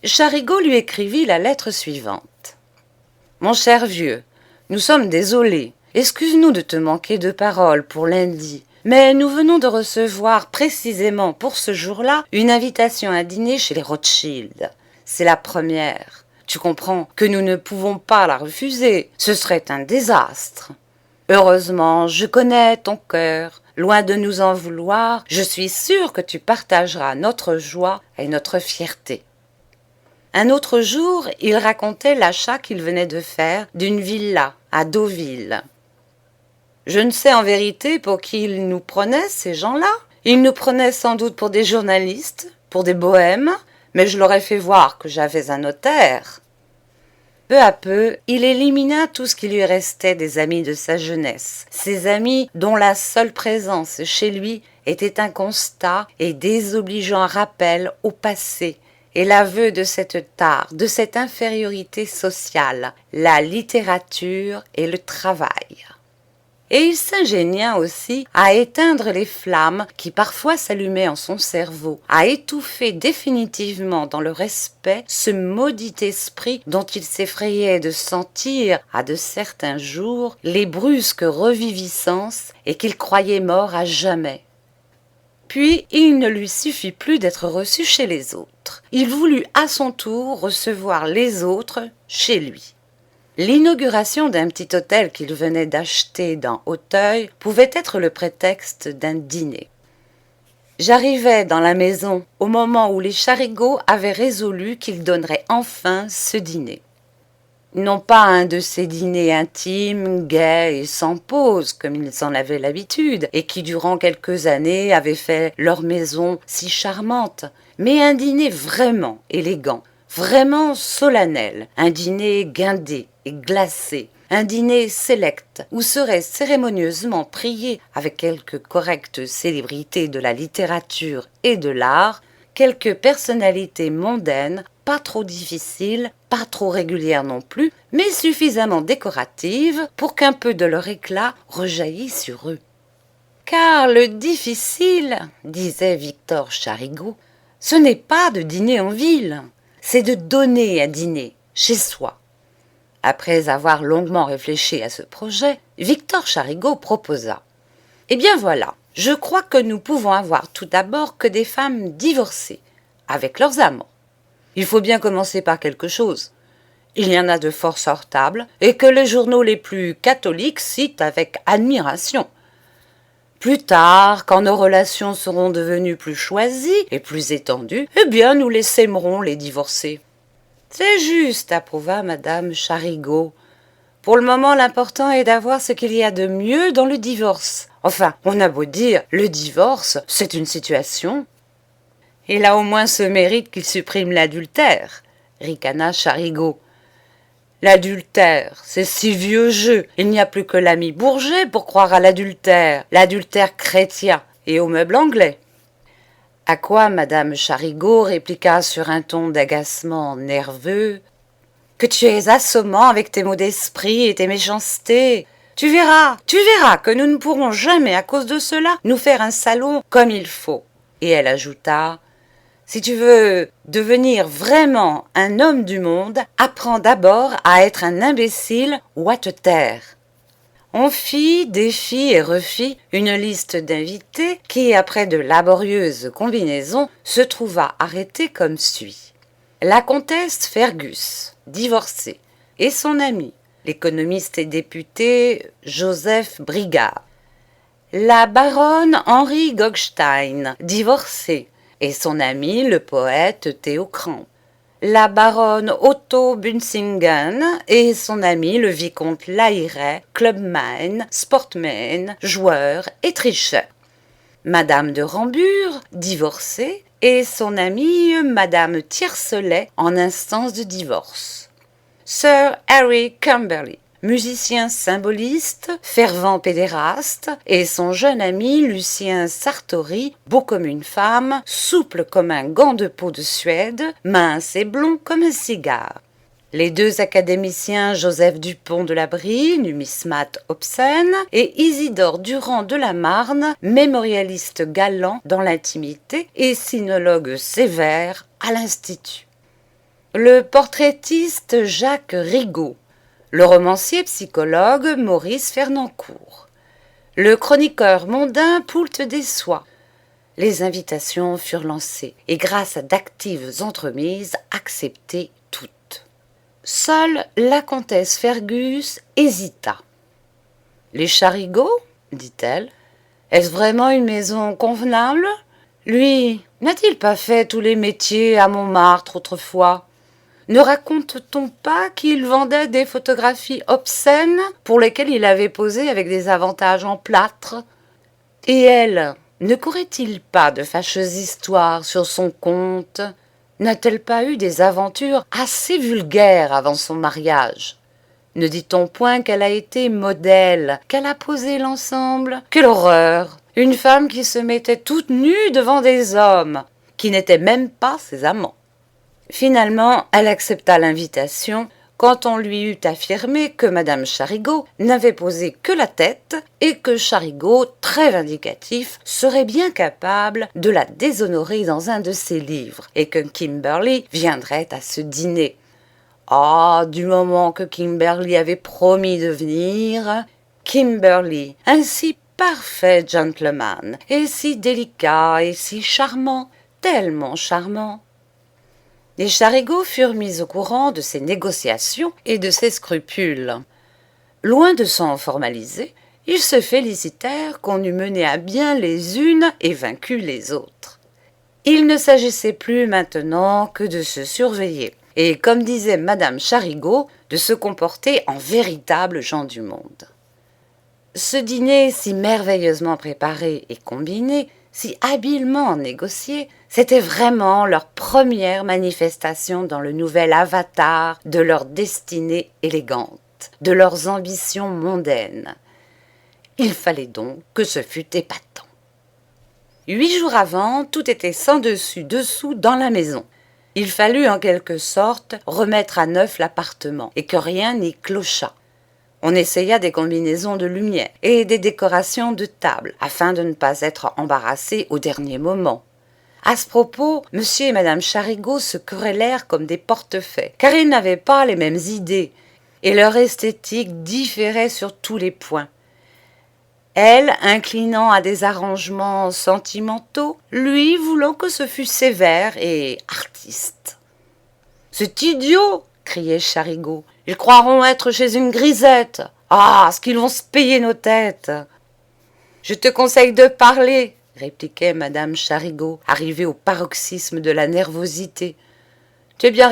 Charigot lui écrivit la lettre suivante. Mon cher vieux, nous sommes désolés. Excuse-nous de te manquer de parole pour lundi, mais nous venons de recevoir précisément pour ce jour-là une invitation à dîner chez les Rothschild. C'est la première. Tu comprends que nous ne pouvons pas la refuser. Ce serait un désastre. Heureusement, je connais ton cœur. Loin de nous en vouloir, je suis sûre que tu partageras notre joie et notre fierté. Un autre jour, il racontait l'achat qu'il venait de faire d'une villa à Deauville. Je ne sais en vérité pour qui ils nous prenaient, ces gens-là. Ils nous prenaient sans doute pour des journalistes, pour des bohèmes, mais je leur ai fait voir que j'avais un notaire. Peu à peu, il élimina tout ce qui lui restait des amis de sa jeunesse, ces amis dont la seule présence chez lui était un constat et désobligeant rappel au passé, et l'aveu de cette tare, de cette infériorité sociale, la littérature et le travail. Et il s'ingénia aussi à éteindre les flammes qui parfois s'allumaient en son cerveau, à étouffer définitivement dans le respect ce maudit esprit dont il s'effrayait de sentir, à de certains jours, les brusques reviviscences et qu'il croyait mort à jamais. Puis il ne lui suffit plus d'être reçu chez les autres. Il voulut à son tour recevoir les autres chez lui. L'inauguration d'un petit hôtel qu'il venait d'acheter dans Auteuil pouvait être le prétexte d'un dîner. J'arrivais dans la maison au moment où les Charigot avaient résolu qu'ils donneraient enfin ce dîner. Non pas un de ces dîners intimes, gais et sans pause, comme ils en avaient l'habitude, et qui durant quelques années avaient fait leur maison si charmante, mais un dîner vraiment élégant, vraiment solennel, un dîner guindé et glacé, un dîner sélect où seraient cérémonieusement priés avec quelques correctes célébrités de la littérature et de l'art, quelques personnalités mondaines, pas trop difficiles, pas trop régulières non plus, mais suffisamment décoratives pour qu'un peu de leur éclat rejaillît sur eux. Car le difficile, disait Victor Charigot, ce n'est pas de dîner en ville, c'est de donner à dîner chez soi. Après avoir longuement réfléchi à ce projet, Victor Charigot proposa. Eh bien voilà, je crois que nous pouvons avoir tout d'abord que des femmes divorcées, avec leurs amants. Il faut bien commencer par quelque chose. Il y en a de fort sortables, et que les journaux les plus catholiques citent avec admiration. Plus tard, quand nos relations seront devenues plus choisies et plus étendues, eh bien nous les sèmerons les divorcés. C'est juste, approuva madame Charigot. Pour le moment, l'important est d'avoir ce qu'il y a de mieux dans le divorce. Enfin, on a beau dire, le divorce, c'est une situation. Il a au moins ce mérite qu'il supprime l'adultère, ricana Charigot. L'adultère, c'est si vieux jeu. Il n'y a plus que l'ami Bourget pour croire à l'adultère chrétien et au meuble anglais. À quoi madame Charigot répliqua sur un ton d'agacement nerveux. Que tu es assommant avec tes mots d'esprit et tes méchancetés. Tu verras que nous ne pourrons jamais, à cause de cela, nous faire un salon comme il faut. Et elle ajouta, si tu veux devenir vraiment un homme du monde, apprends d'abord à être un imbécile ou à te taire. On fit, défit et refit une liste d'invités qui, après de laborieuses combinaisons, se trouva arrêtée comme suit. La comtesse Fergus, divorcée, et son ami, l'économiste et député Joseph Brigard. La baronne Henri Gogstein, divorcée, et son ami le poète Theo Cramp. La baronne Otto Bunsingen et son ami le vicomte Lahiret, clubman, sportman, joueur et tricheur. Madame de Rambure, divorcée, et son amie madame Tiercelet en instance de divorce. Sir Harry Camberley, musicien symboliste, fervent pédéraste, et son jeune ami Lucien Sartori, beau comme une femme, souple comme un gant de peau de Suède, mince et blond comme un cigare. Les deux académiciens Joseph Dupont de la Brie, numismate obscène, et Isidore Durand de la Marne, mémorialiste galant dans l'intimité et sinologue sévère à l'Institut. le portraitiste Jacques Rigaud, le romancier psychologue Maurice Fernancourt, le chroniqueur mondain Poult Dessois. Les invitations furent lancées et grâce à d'actives entremises acceptées toutes. Seule la comtesse Fergus hésita. « Les Charigot ?» dit-elle. « Est-ce vraiment une maison convenable ? Lui, n'a-t-il pas fait tous les métiers à Montmartre autrefois ? Ne raconte-t-on pas qu'il vendait des photographies obscènes pour lesquelles il avait posé avec des avantages en plâtre ? Et elle, ne courait-il pas de fâcheuses histoires sur son compte ? N'a-t-elle pas eu des aventures assez vulgaires avant son mariage ? Ne dit-on point qu'elle a été modèle, qu'elle a posé l'ensemble ? Quelle horreur ! Une femme qui se mettait toute nue devant des hommes, qui n'étaient même pas ses amants. Finalement, elle accepta l'invitation quand on lui eut affirmé que madame Charigot n'avait posé que la tête et que Charigot, très vindicatif, serait bien capable de la déshonorer dans un de ses livres et que Kimberly viendrait à ce dîner. Ah, du moment que Kimberly avait promis de venir, Kimberly, un si parfait gentleman, et si délicat et si charmant, tellement charmant. Les Charigot furent mis au courant de ces négociations et de ses scrupules. Loin de s'en formaliser, ils se félicitèrent qu'on eût mené à bien les unes et vaincu les autres. Il ne s'agissait plus maintenant que de se surveiller, et comme disait madame Charigot, de se comporter en véritables gens du monde. Ce dîner si merveilleusement préparé et combiné, si habilement négocié, c'était vraiment leur première manifestation dans le nouvel avatar de leur destinée élégante, de leurs ambitions mondaines. Il fallait donc que ce fût épatant. 8 jours avant, tout était sans dessus-dessous dans la maison. Il fallut en quelque sorte remettre à neuf l'appartement et que rien n'y clochât. On essaya des combinaisons de lumière et des décorations de table afin de ne pas être embarrassés au dernier moment. À ce propos, monsieur et madame Charigot se querellèrent comme des portefaix, car ils n'avaient pas les mêmes idées et leur esthétique différait sur tous les points. Elle inclinant à des arrangements sentimentaux, lui voulant que ce fût sévère et artiste. « C'est idiot !» criait Charigot. « Ils croiront être chez une grisette. Ah, ce qu'ils vont se payer nos têtes !»« Je te conseille de parler !» répliquait madame Charigot, arrivée au paroxysme de la nervosité. « Tu es bien